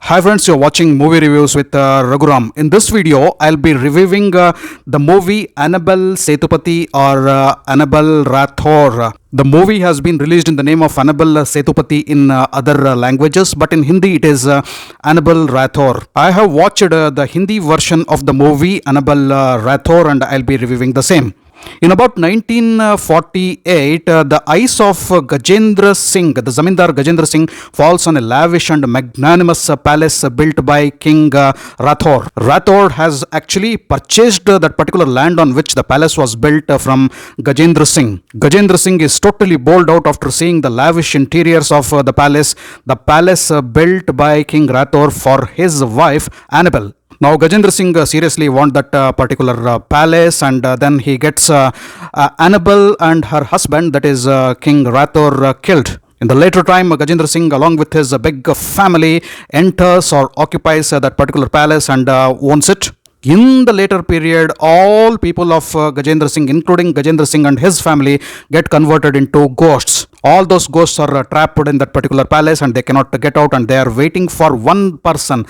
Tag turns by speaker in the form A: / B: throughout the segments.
A: Hi friends, you're watching movie reviews with Raghuram. In this video, I'll be reviewing the movie AnnabelleSethupathi or Annabelle Rathore. The movie has been released in the name of AnnabelleSethupathi in other languages, but in Hindi it is Annabelle Rathore. I have watched the Hindi version of the movie Annabelle Rathore and I'll be reviewing the same. In about 1948, the eyes of Gajendra Singh, the Zamindar Gajendra Singh, falls on a lavish and magnanimous palace built by King Rathore. Rathore has actually purchased that particular land on which the palace was built from Gajendra Singh. Gajendra Singh is totally bowled out after seeing the lavish interiors of the palace built by King Rathore for his wife Annabelle. Now Gajendra Singh seriously wants that particular palace, and then he gets Annabelle and her husband, that is King Rathore, killed. In the later time, Gajendra Singh along with his big family enters or occupies that particular palace and owns it. In the later period, all people of Gajendra Singh, including Gajendra Singh and his family, get converted into ghosts. All those ghosts are trapped in that particular palace and they cannot get out, and they are waiting for one person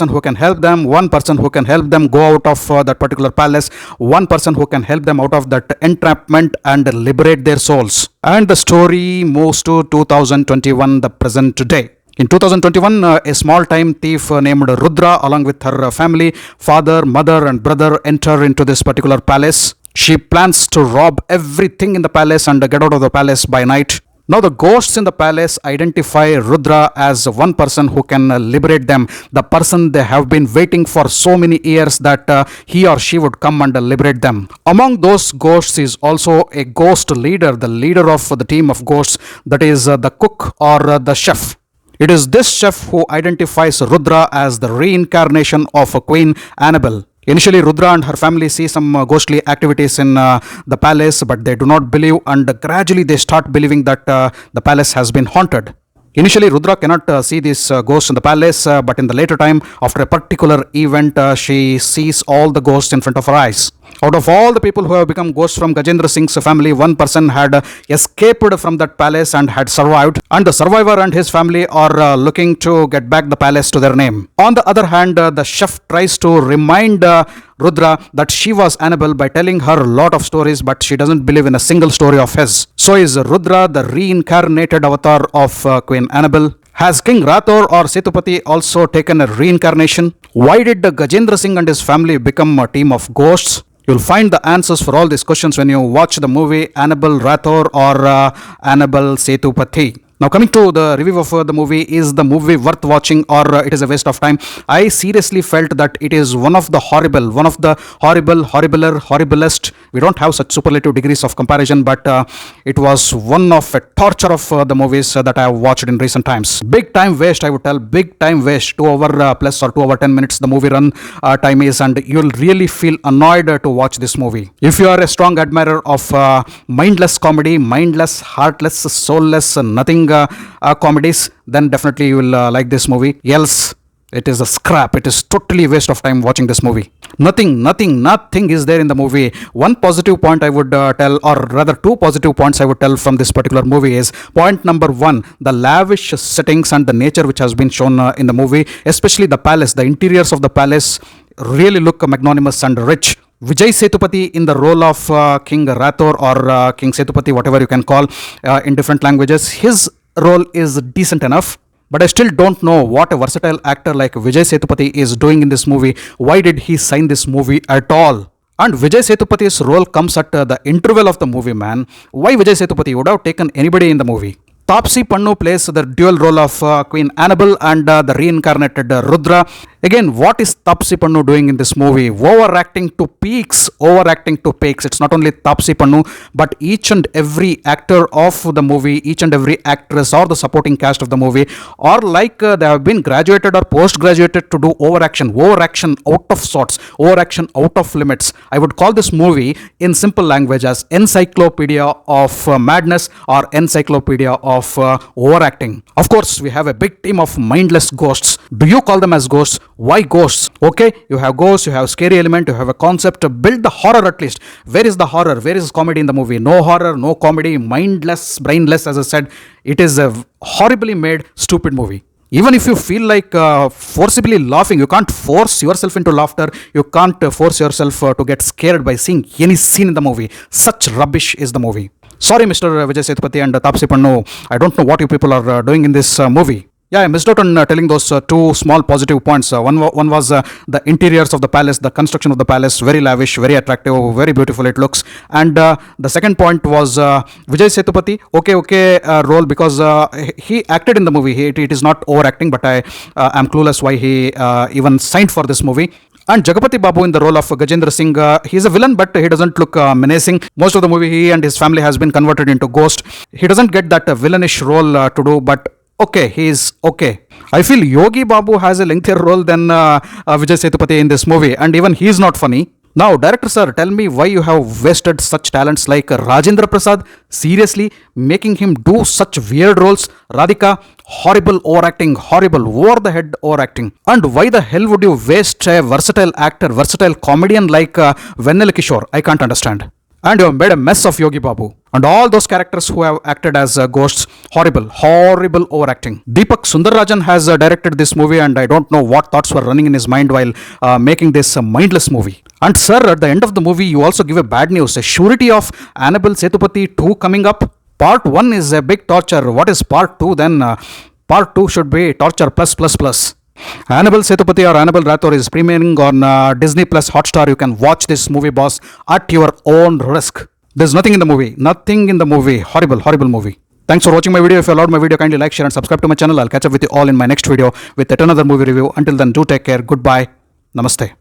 A: who can help them, go out of that particular palace, one person who can help them out of that entrapment and liberate their souls. And the story moves to 2021, the present day. In 2021, a small-time thief named Rudra, along with her family, father, mother and brother, enter into this particular palace. She plans to rob everything in the palace and get out of the palace by night. Now the ghosts in the palace identify Rudra as one person who can liberate them, the person they have been waiting for so many years that he or she would come and liberate them. Among those ghosts is also a ghost leader, the leader of the team of ghosts, that is the cook or the chef. It is this chef who identifies Rudra as the reincarnation of Queen Annabelle. Initially, Rudra and her family see some ghostly activities in the palace, but they do not believe, and gradually they start believing that the palace has been haunted. Initially, Rudra cannot see these ghosts in the palace, but in the later time, after a particular event, she sees all the ghosts in front of her eyes. Out of all the people who have become ghosts from Gajendra Singh's family, one person had escaped from that palace and had survived, and the survivor and his family are looking to get back the palace to their name. On the other hand, the chef tries to remind Rudra that she was Annabelle by telling her a lot of stories, but she doesn't believe in a single story of his. So is Rudra the reincarnated avatar of Queen Annabelle? Has King Rathore or Sethupathi also taken a reincarnation? Why did Gajendra Singh and his family become a team of ghosts? You'll find the answers for all these questions when you watch the movie Annabelle Rathore or AnnabelleSethupathi. Now coming to the review of the movie, is the movie worth watching or it is a waste of time? I seriously felt that it is one of the horrible, horriblest. We don't have such superlative degrees of comparison, but it was one of a torture of the movies that I have watched in recent times. Big time waste, I would tell, big time waste. 2 hour plus or 2 hour 10 minutes the movie run time is, and you'll really feel annoyed to watch this movie. If you are a strong admirer of mindless comedy, mindless, heartless, soulless, nothing comedies, then definitely you will like this movie. Else it is a scrap. It is totally waste of time watching this movie. Nothing is there in the movie. One positive point I would tell, or rather 2 positive points I would tell from this particular movie is, point number 1, the lavish settings and the nature which has been shown in the movie, especially the palace, the interiors of the palace really look magnanimous and rich. Vijay Sethupathi in the role of King Rathore or King Sethupathi, whatever you can call in different languages, his role is decent enough. But I still don't know what a versatile actor like Vijay Sethupathi is doing in this movie. Why did he sign this movie at all? And Vijay Sethupathi's role comes at the interval of the movie, man. Why Vijay Sethupathi? Would have taken anybody in the movie. TaapseePannu plays the dual role of Queen Annabelle and the reincarnated Rudra. Again, what is TaapseePannu doing in this movie? Overacting to peaks. It's not only TaapseePannu, but each and every actor of the movie, each and every actress or the supporting cast of the movie are like they have been graduated or post-graduated to do overaction out of sorts, overaction out of limits. I would call this movie in simple language as encyclopedia of madness or encyclopedia of overacting. Of course, we have a big team of mindless ghosts. Do you call them as ghosts? Why ghosts? Okay, you have ghosts, you have scary element, you have a concept. Build the horror at least. Where is the horror? Where is comedy in the movie? No horror, no comedy, mindless, brainless, as I said. It is a horribly made, stupid movie. Even if you feel like forcibly laughing, you can't force yourself into laughter. You can't force yourself to get scared by seeing any scene in the movie. Such rubbish is the movie. Sorry, Mr. Vijay Sethupathi and TaapseePannu. I don't know what you people are doing in this movie. Yeah, I missed out on telling those two small positive points. One was the interiors of the palace, the construction of the palace, very lavish, very attractive, very beautiful it looks. And the second point was Vijay Sethupathi, okay role, because he acted in the movie. It is not overacting, but I am clueless why he even signed for this movie. And Jagapati Babu in the role of Gajendra Singh, he is a villain, but he doesn't look menacing. Most of the movie, he and his family has been converted into ghost. He doesn't get that villainish role to do, but okay, he is okay. I feel Yogi Babu has a lengthier role than Vijay Sethupathi in this movie, and even he is not funny. Now, director sir, tell me why you have wasted such talents like Rajendra Prasad. Seriously, making him do such weird roles. Radhika, horrible overacting, horrible over the head overacting. And why the hell would you waste a versatile actor, versatile comedian like Vennela Kishore? I can't understand. And you have made a mess of Yogi Babu. And all those characters who have acted as ghosts, horrible overacting. Deepak Sundararajan has directed this movie, and I don't know what thoughts were running in his mind while making this mindless movie. And sir, at the end of the movie, you also give a bad news, a surety of AnnabelleSethupathi 2 coming up. Part 1 is a big torture. What is part 2 then? Part 2 should be torture plus. AnnabelleSethupathi or Annabelle Rathore is premiering on Disney Plus Hotstar. You can watch this movie, boss, at your own risk. There's nothing in the movie. Horrible movie. Thanks for watching my video. If you allowed my video, kindly like, share and subscribe to my channel. I'll catch up with you all in my next video with yet another movie review. Until then, do take care. Goodbye. Namaste.